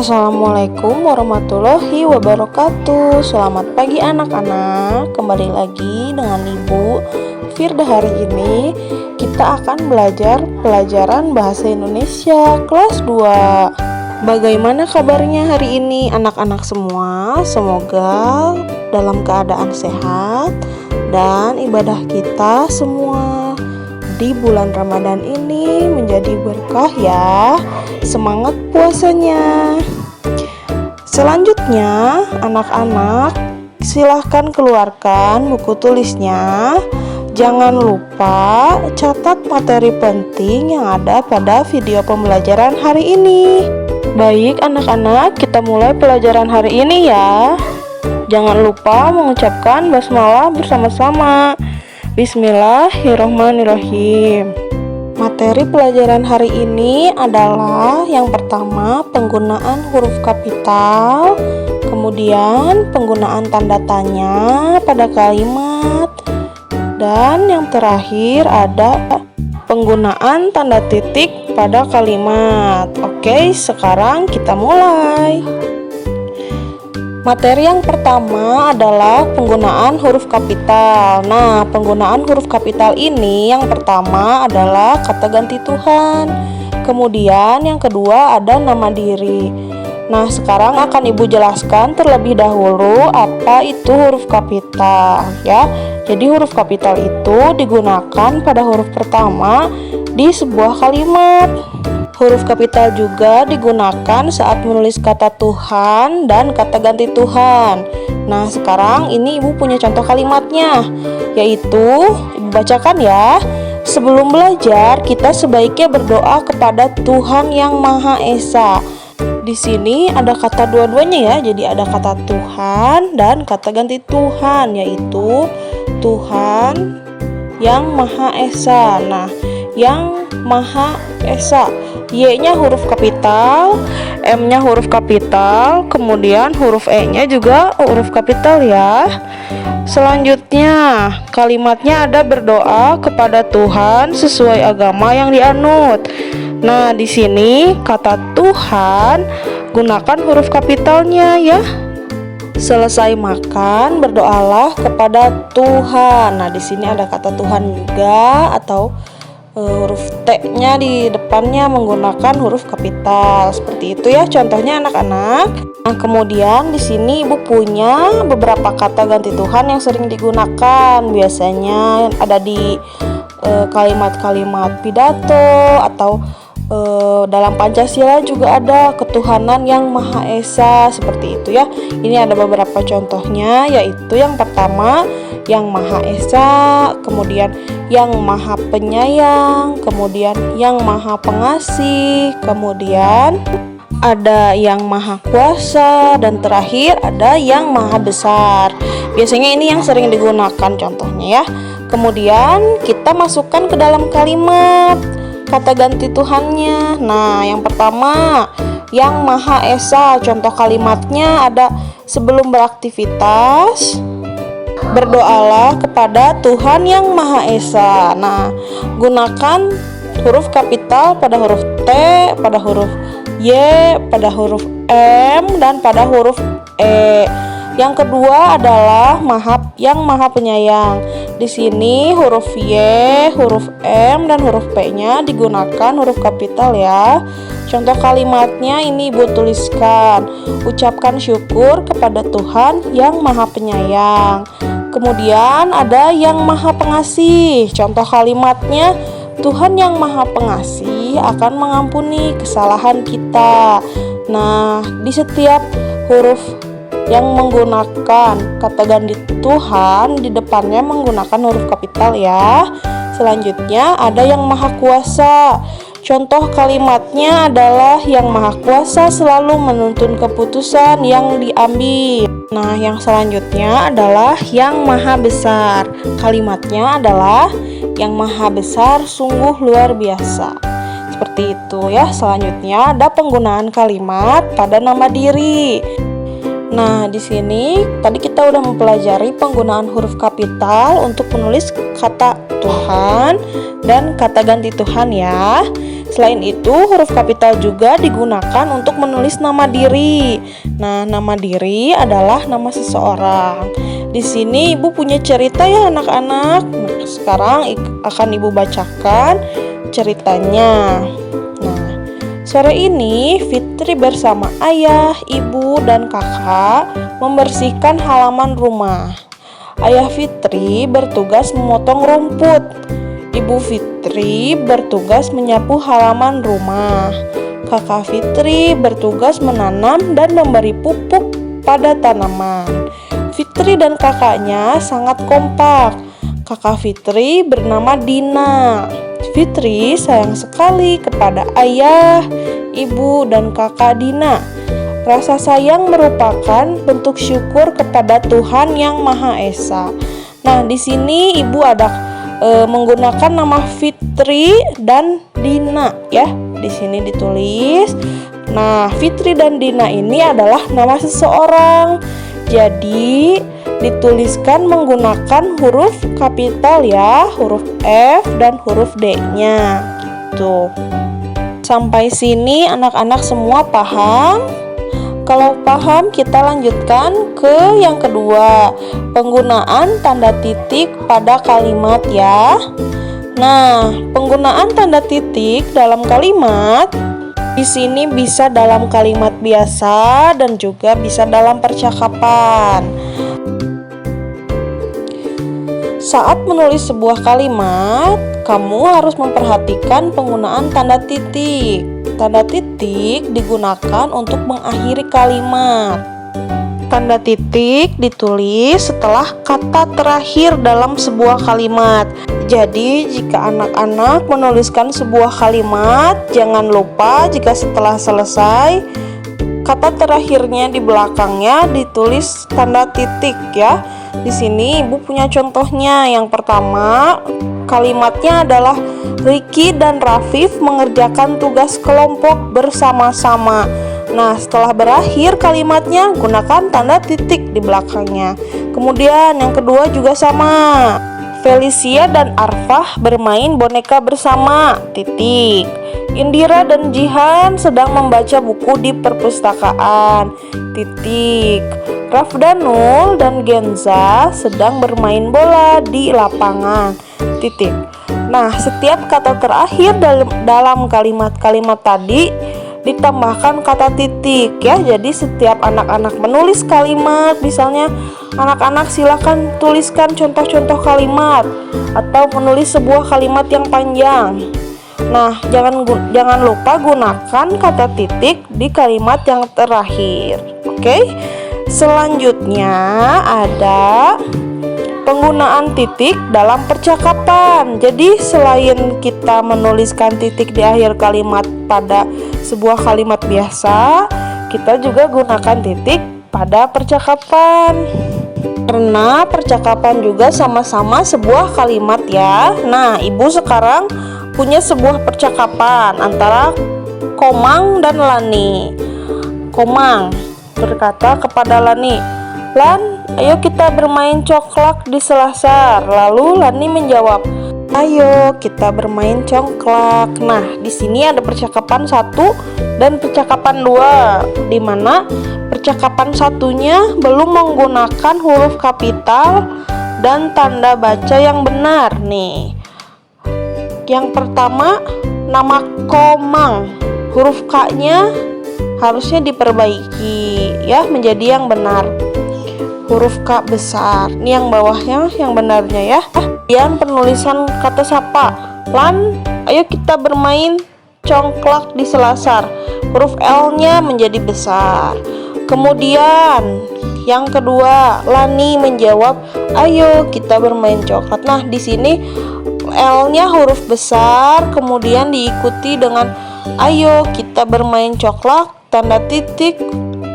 Assalamualaikum warahmatullahi wabarakatuh. Selamat pagi anak-anak. Kembali lagi dengan Ibu Firda. Hari ini kita akan belajar pelajaran bahasa Indonesia kelas 2. Bagaimana kabarnya hari ini anak-anak semua? Semoga dalam keadaan sehat dan ibadah kita semua di bulan Ramadan ini menjadi berkah ya. Semangat puasanya. Selanjutnya anak-anak silahkan keluarkan buku tulisnya. Jangan lupa catat materi penting yang ada pada video pembelajaran hari ini. Baik anak-anak, kita mulai pelajaran hari ini ya. Jangan lupa mengucapkan basmalah bersama-sama. Bismillahirrohmanirrohim. Materi pelajaran hari ini adalah yang pertama penggunaan huruf kapital, kemudian penggunaan tanda tanya pada kalimat, dan yang terakhir ada penggunaan tanda titik pada kalimat. Oke, sekarang kita mulai. Materi yang pertama adalah penggunaan huruf kapital. Nah, penggunaan huruf kapital ini yang pertama adalah kata ganti Tuhan. Kemudian yang kedua ada nama diri. Nah, sekarang akan Ibu jelaskan terlebih dahulu apa itu huruf kapital ya. Jadi huruf kapital itu digunakan pada huruf pertama di sebuah kalimat. Huruf kapital juga digunakan saat menulis kata Tuhan dan kata ganti Tuhan. Nah, sekarang ini Ibu punya contoh kalimatnya, yaitu Ibu bacakan ya. Sebelum belajar, kita sebaiknya berdoa kepada Tuhan yang Maha Esa. Di sini ada kata dua-duanya ya. Jadi ada kata Tuhan dan kata ganti Tuhan, yaitu Tuhan yang Maha Esa. Nah, yang Maha Esa, Y-nya huruf kapital, M-nya huruf kapital, kemudian huruf E-nya juga huruf kapital ya. Selanjutnya, kalimatnya ada berdoa kepada Tuhan sesuai agama yang dianut. Nah, di sini kata Tuhan gunakan huruf kapitalnya ya. Selesai makan, berdoalah kepada Tuhan. Nah, di sini ada kata Tuhan juga, atau huruf T-nya di depannya menggunakan huruf kapital. Seperti itu ya contohnya anak-anak. Nah, kemudian di sini Ibu punya beberapa kata ganti Tuhan yang sering digunakan. Biasanya ada di kalimat-kalimat pidato atau dalam Pancasila juga ada ketuhanan yang Maha Esa, seperti itu ya. Ini ada beberapa contohnya, yaitu yang pertama yang Maha Esa, kemudian yang Maha Penyayang, kemudian yang Maha Pengasih, kemudian ada yang Maha Kuasa, dan terakhir ada yang Maha Besar. Biasanya ini yang sering digunakan contohnya ya. Kemudian kita masukkan ke dalam kalimat kata ganti Tuhannya. Nah, yang pertama yang Maha Esa, contoh kalimatnya ada sebelum beraktivitas berdoalah kepada Tuhan yang Maha Esa. Nah, gunakan huruf kapital pada huruf T, pada huruf Y, pada huruf M, dan pada huruf E. Yang kedua adalah yang Maha Penyayang. Di sini huruf Y, huruf M, dan huruf P-nya digunakan huruf kapital ya. Contoh kalimatnya ini Ibu tuliskan. Ucapkan syukur kepada Tuhan yang Maha Penyayang. Kemudian ada yang Maha Pengasih. Contoh kalimatnya, Tuhan yang Maha Pengasih akan mengampuni kesalahan kita. Nah, di setiap huruf yang menggunakan kata ganti Tuhan di depannya menggunakan huruf kapital ya. Selanjutnya ada yang Maha Kuasa. Contoh kalimatnya adalah yang Maha Kuasa selalu menuntun keputusan yang diambil. Nah, yang selanjutnya adalah yang Maha Besar. Kalimatnya adalah yang Maha Besar sungguh luar biasa. Seperti itu ya. Selanjutnya ada penggunaan kalimat pada nama diri. Nah, di sini tadi kita udah mempelajari penggunaan huruf kapital untuk menulis kata Tuhan dan kata ganti Tuhan ya. Selain itu, huruf kapital juga digunakan untuk menulis nama diri. Nah, nama diri adalah nama seseorang. Di sini Ibu punya cerita ya anak-anak. Nah, sekarang akan Ibu bacakan ceritanya. Nah, sore ini Fitri bersama ayah, ibu, dan kakak membersihkan halaman rumah. Ayah Fitri bertugas memotong rumput. Ibu Fitri bertugas menyapu halaman rumah. Kakak Fitri bertugas menanam dan memberi pupuk pada tanaman. Fitri dan kakaknya sangat kompak. Kakak Fitri bernama Dina. Fitri sayang sekali kepada ayah, ibu, dan kakak Dina. Rasa sayang merupakan bentuk syukur kepada Tuhan Yang Maha Esa. Nah, di sini Ibu ada menggunakan nama Fitri dan Dina ya. Di sini ditulis. Nah, Fitri dan Dina ini adalah nama seseorang. Jadi dituliskan menggunakan huruf kapital ya, huruf F dan huruf D-nya. Tuh. Sampai sini anak-anak semua paham? Kalau paham, kita lanjutkan ke yang kedua, penggunaan tanda titik pada kalimat ya. Nah, penggunaan tanda titik dalam kalimat di sini bisa dalam kalimat biasa dan juga bisa dalam percakapan. Saat menulis sebuah kalimat, kamu harus memperhatikan penggunaan tanda titik. Tanda titik digunakan untuk mengakhiri kalimat. Tanda titik ditulis setelah kata terakhir dalam sebuah kalimat. Jadi, jika anak-anak menuliskan sebuah kalimat, jangan lupa jika setelah selesai, kata terakhirnya di belakangnya ditulis tanda titik ya. Di sini Ibu punya contohnya. Yang pertama, kalimatnya adalah Riki dan Rafif mengerjakan tugas kelompok bersama-sama. Nah, setelah berakhir kalimatnya, gunakan tanda titik di belakangnya. Kemudian yang kedua juga sama. Felicia dan Arfah bermain boneka bersama. Titik. Indira dan Jihan sedang membaca buku di perpustakaan. Titik. Rafdanul dan Genza sedang bermain bola di lapangan. Titik. Nah, setiap kata terakhir dalam kalimat-kalimat tadi ditambahkan kata titik ya. Jadi setiap anak-anak menulis kalimat, misalnya anak-anak silakan tuliskan contoh-contoh kalimat atau menulis sebuah kalimat yang panjang. Nah, jangan lupa gunakan kata titik di kalimat yang terakhir. Oke? Selanjutnya ada penggunaan titik dalam percakapan. Jadi selain kita menuliskan titik di akhir kalimat pada sebuah kalimat biasa, kita juga gunakan titik pada percakapan. Karena percakapan juga sama-sama sebuah kalimat ya. Nah, Ibu sekarang punya sebuah percakapan antara Komang dan Lani. Komang berkata kepada Lani, "Lan, ayo kita bermain congklak di Selasar." Lalu Lani menjawab, "Ayo kita bermain congklak." Nah, di sini ada percakapan 1 dan percakapan 2, di mana percakapan satunya belum menggunakan huruf kapital dan tanda baca yang benar nih. Yang pertama, nama Komang, huruf K-nya harusnya diperbaiki ya menjadi yang benar. Huruf K besar. Ini yang bawahnya yang benarnya ya. Kemudian penulisan kata sapa. Lan, ayo kita bermain congklak di Selasar. Huruf L-nya menjadi besar. Kemudian yang kedua, Lani menjawab, "Ayo kita bermain coklat." Nah, di sini L-nya huruf besar, kemudian diikuti dengan "Ayo kita bermain coklat." Tanda titik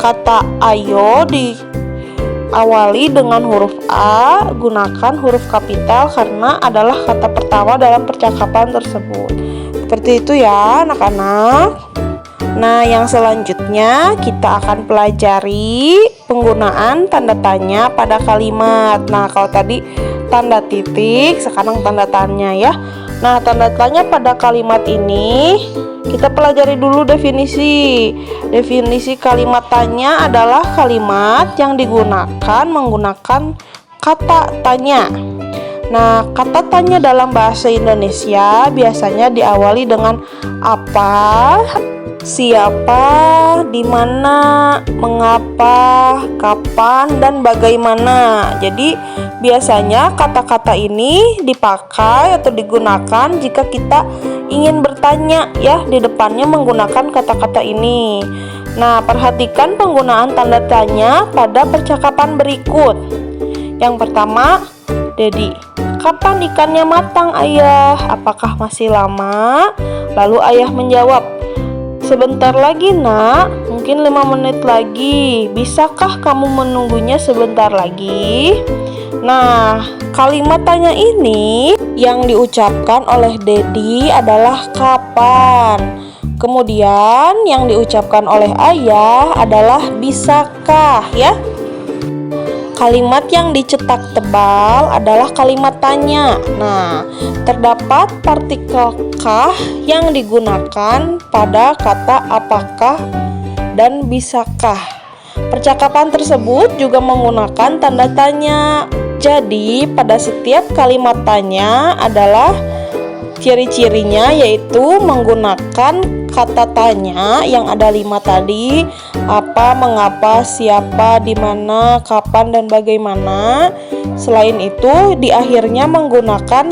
kata ayo diawali dengan huruf A, gunakan huruf kapital karena adalah kata pertama dalam percakapan tersebut. Seperti itu ya anak-anak. Nah, yang selanjutnya kita akan pelajari penggunaan tanda tanya pada kalimat. Nah, kalau tadi tanda titik, sekarang tanda tanya ya. Nah, tanda tanya pada kalimat ini kita pelajari dulu definisi. Definisi kalimat tanya adalah kalimat yang digunakan menggunakan kata tanya. Nah, kata tanya dalam bahasa Indonesia biasanya diawali dengan apa, siapa, di mana, mengapa, kapan, dan bagaimana. Jadi, biasanya kata-kata ini dipakai atau digunakan jika kita ingin bertanya ya, di depannya menggunakan kata-kata ini. Nah, perhatikan penggunaan tanda tanya pada percakapan berikut. Yang pertama, Dedi, kapan ikannya matang, Ayah? Apakah masih lama? Lalu ayah menjawab, sebentar lagi, Nak. Mungkin 5 menit lagi. Bisakah kamu menunggunya sebentar lagi? Nah, kalimat tanya ini yang diucapkan oleh Dedi adalah kapan. Kemudian yang diucapkan oleh ayah adalah bisakah ya. Kalimat yang dicetak tebal adalah kalimat tanya. Nah, terdapat partikel kah yang digunakan pada kata apakah dan bisakah. Percakapan tersebut juga menggunakan tanda tanya. Jadi, pada setiap kalimat tanya adalah ciri-cirinya yaitu menggunakan kata tanya yang ada 5 tadi, apa, mengapa, siapa, di mana, kapan, dan bagaimana. Selain itu, di akhirnya menggunakan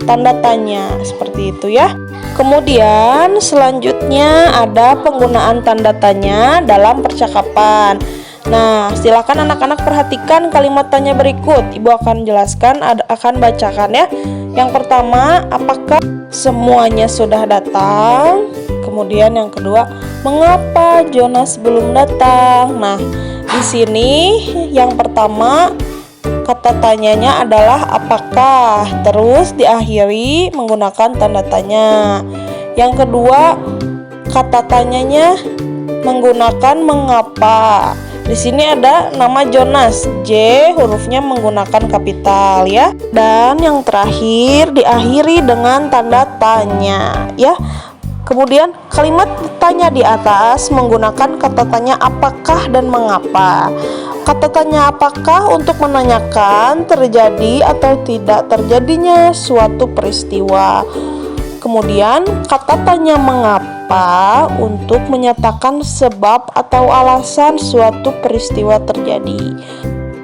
tanda tanya seperti itu ya. Kemudian selanjutnya ada penggunaan tanda tanya dalam percakapan. Nah, silakan anak-anak perhatikan kalimat tanya berikut. Ibu akan jelaskan, akan bacakan ya. Yang pertama, apakah semuanya sudah datang? Kemudian yang kedua, mengapa Jonas belum datang? Nah, di sini yang pertama kata tanyanya adalah apakah, terus diakhiri menggunakan tanda tanya. Yang kedua, kata tanyanya menggunakan mengapa. Di sini ada nama Jonas, J hurufnya menggunakan kapital ya. Dan yang terakhir diakhiri dengan tanda tanya ya. Kemudian kalimat tanya di atas menggunakan kata tanya apakah dan mengapa. Kata tanya apakah untuk menanyakan terjadi atau tidak terjadinya suatu peristiwa. Kemudian kata tanya mengapa untuk menyatakan sebab atau alasan suatu peristiwa terjadi.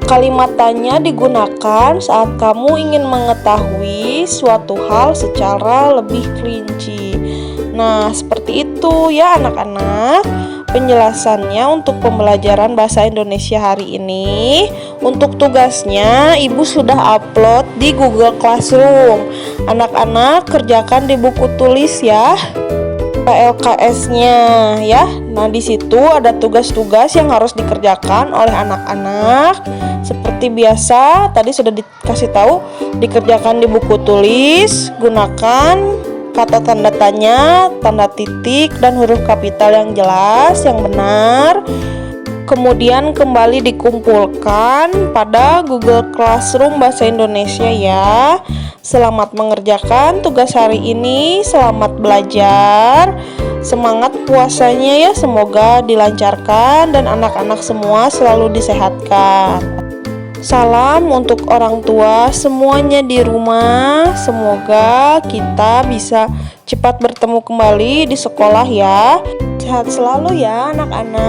Kalimat tanya digunakan saat kamu ingin mengetahui suatu hal secara lebih rinci. Nah, seperti itu ya anak-anak penjelasannya untuk pembelajaran bahasa Indonesia hari ini. Untuk tugasnya Ibu sudah upload di Google Classroom. Anak-anak kerjakan di buku tulis ya, LKS-nya ya. Nah, di situ ada tugas-tugas yang harus dikerjakan oleh anak-anak. Seperti biasa, tadi sudah dikasih tahu, dikerjakan di buku tulis, gunakan kata tanda tanya, tanda titik, dan huruf kapital yang jelas, yang benar. Kemudian kembali dikumpulkan pada Google Classroom Bahasa Indonesia ya. Selamat mengerjakan tugas hari ini, selamat belajar. Semangat puasanya ya, semoga dilancarkan dan anak-anak semua selalu disehatkan. Salam untuk orang tua semuanya di rumah. Semoga kita bisa cepat bertemu kembali di sekolah ya. Sehat selalu ya anak-anak.